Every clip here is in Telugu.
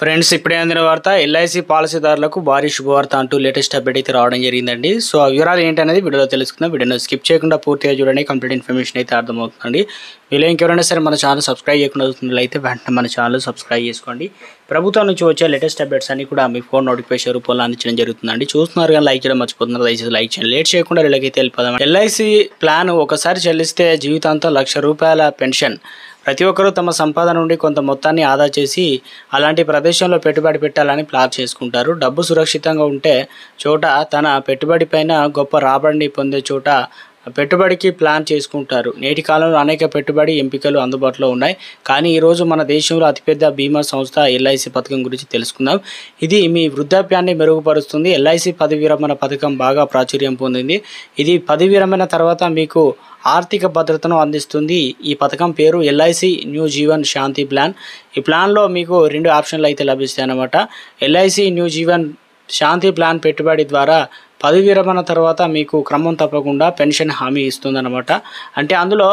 ఫ్రెండ్స్ ఇప్పుడే అందిన వార్త ఎల్ఐసి పాలసీదారులకు భారీ శుభవార్త అంటూ లేటెస్ట్ అప్డేట్ అయితే రావడం జరిగిందండి. సో ఆ వివరాలు ఏంటనేది వీడియోలో తెలుసుకుందాం. వీడియోని స్కిప్ చేయకుండా పూర్తిగా చూడండి, కంప్లీట్ ఇన్ఫర్మేషన్ అయితే అర్థమవుతుందండి. వీళ్ళు ఇంకెవరైనా సరే మన ఛానల్ సబ్స్క్రైబ్ చేయకుండా అవుతున్నట్లయితే వెంటనే మన ఛానల్ సబ్స్క్రైబ్ చేసుకోండి. ప్రభుత్వం నుంచి వచ్చే లేటెస్ట్ అప్డేట్స్ అన్ని కూడా మీ ఫోన్ నోటిఫికేషన్ రూపంలో అందించడం జరుగుతుందండి. చూస్తున్నారు కానీ లైక్ చేయడం మర్చిపోతున్నారు, దయచేసి లైక్ చేయండి. లేట్ చేయకుండా వీళ్ళకైతే వెళ్ళిపోదాం. ఎల్ఐసి ప్లాన్ ఒకసారి చెల్లిస్తే జీవితాంతం ₹1,00,000 పెన్షన్. ప్రతి ఒక్కరూ తమ సంపాదన నుండి కొంత మొత్తాన్ని ఆదా చేసి అలాంటి ప్రదేశంలో పెట్టుబడి పెట్టాలని ప్లాన్ చేసుకుంటారు. డబ్బు సురక్షితంగా ఉంటే చోట తన పెట్టుబడి పైన గొప్ప రాబడిని పొందే చోట పెట్టుబడికి ప్లాన్ చేసుకుంటారు. నేటి కాలంలో అనేక పెట్టుబడి ఎంపికలు అందుబాటులో ఉన్నాయి. కానీ ఈరోజు మన దేశంలో అతిపెద్ద బీమా సంస్థ ఎల్ఐసి పథకం గురించి తెలుసుకుందాం. ఇది మీ వృద్ధాప్యాన్ని మెరుగుపరుస్తుంది. ఎల్ఐసి పదవి విరమణ పథకం బాగా ప్రాచుర్యం పొందింది. ఇది పదవి విరమణ తర్వాత మీకు ఆర్థిక భద్రతను అందిస్తుంది. ఈ పథకం పేరు ఎల్ఐసి న్యూ జీవన్ శాంతి ప్లాన్. ఈ ప్లాన్లో మీకు 2 ఆప్షన్లు అయితే లభిస్తాయి అన్నమాట. ఎల్ఐసి న్యూ జీవన్ శాంతి ప్లాన్ పెట్టుబడి ద్వారా పదవి విరమణ తర్వాత మీకు క్రమం తప్పకుండా పెన్షన్ హామీ ఇస్తుందన్నమాట. అంటే అందులో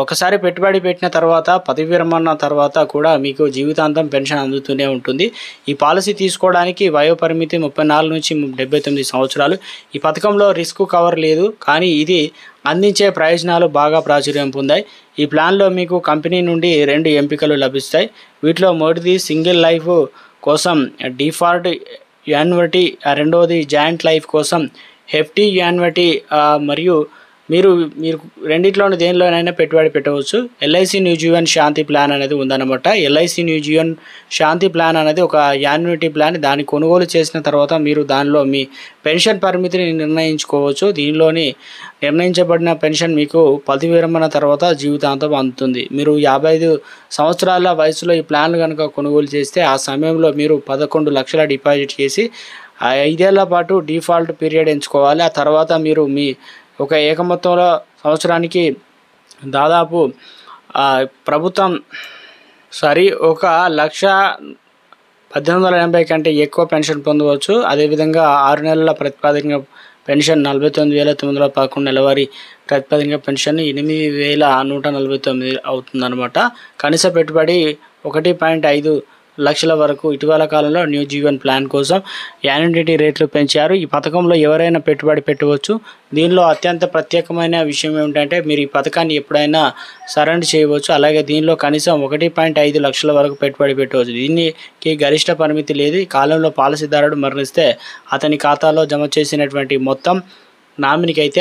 ఒకసారి పెట్టుబడి పెట్టిన తర్వాత పదవి విరమణ తర్వాత కూడా మీకు జీవితాంతం పెన్షన్ అందుతూనే ఉంటుంది. ఈ పాలసీ తీసుకోవడానికి వయోపరిమితి 34 నుంచి 79 సంవత్సరాలు. ఈ పథకంలో రిస్క్ కవర్ లేదు, కానీ ఇది అందించే ప్రయోజనాలు బాగా ప్రాచుర్యం పొందాయి. ఈ ప్లాన్లో మీకు కంపెనీ నుండి 2 ఎంపికలు లభిస్తాయి. వీటిలో మొదటిది సింగిల్ లైఫ్ కోసం డిఫాల్ట్ యాన్యుటీ, రెండవది జాయింట్ లైఫ్ కోసం హెఫ్టీ యాన్యుటీ. మరియు మీరు రెండిట్లోని దేనిలోనైనా పెట్టుబడి పెట్టవచ్చు. ఎల్ఐసి న్యూ జీవన్ శాంతి ప్లాన్ అనేది ఉందన్నమాట. ఎల్ఐసి న్యూ జీవన్ శాంతి ప్లాన్ అనేది ఒక యాన్యుటీ ప్లాన్. దాన్ని కొనుగోలు చేసిన తర్వాత మీరు దానిలో మీ పెన్షన్ పరిమితిని నిర్ణయించుకోవచ్చు. దీనిలోని నిర్ణయించబడిన పెన్షన్ మీకు పదవి విరమణ తర్వాత జీవితాంతం అందుతుంది. మీరు 55 సంవత్సరాల వయసులో ఈ ప్లాన్లు కనుక కొనుగోలు చేస్తే ఆ సమయంలో మీరు 11 లక్షల డిపాజిట్ చేసి 5 ఏళ్ల పాటు డిఫాల్ట్ పీరియడ్ ఎంచుకోవాలి. ఆ తర్వాత మీరు మీ ఒక ఏక మొత్తంలో సంవత్సరానికి దాదాపు ప్రభుత్వం ఒక 1,18,80 కంటే ఎక్కువ పెన్షన్ పొందవచ్చు. అదేవిధంగా 6 నెలల ప్రతిపాదిక పెన్షన్ 49,911, నెలవారీ ప్రతిపాదిక పెన్షన్ 8,149 అవుతుందన్నమాట. కనీస పెట్టుబడి 1.5 లక్షల వరకు. ఇటీవల కాలంలో న్యూ జీవన్ ప్లాన్ కోసం యాన్యుటీ రేట్లు పెంచారు. ఈ పథకంలో ఎవరైనా పెట్టుబడి పెట్టవచ్చు. దీనిలో అత్యంత ప్రత్యేకమైన విషయం ఏమిటంటే మీరు ఈ పథకాన్ని ఎప్పుడైనా సరెండర్ చేయవచ్చు. అలాగే దీనిలో కనీసం 1.5 లక్షల వరకు పెట్టుబడి పెట్టవచ్చు. దీనికి గరిష్ట పరిమితి లేదు. ఈ కాలంలో పాలసీదారుడు మరణిస్తే అతని ఖాతాలో జమ చేసినటువంటి మొత్తం నామినీకి అయితే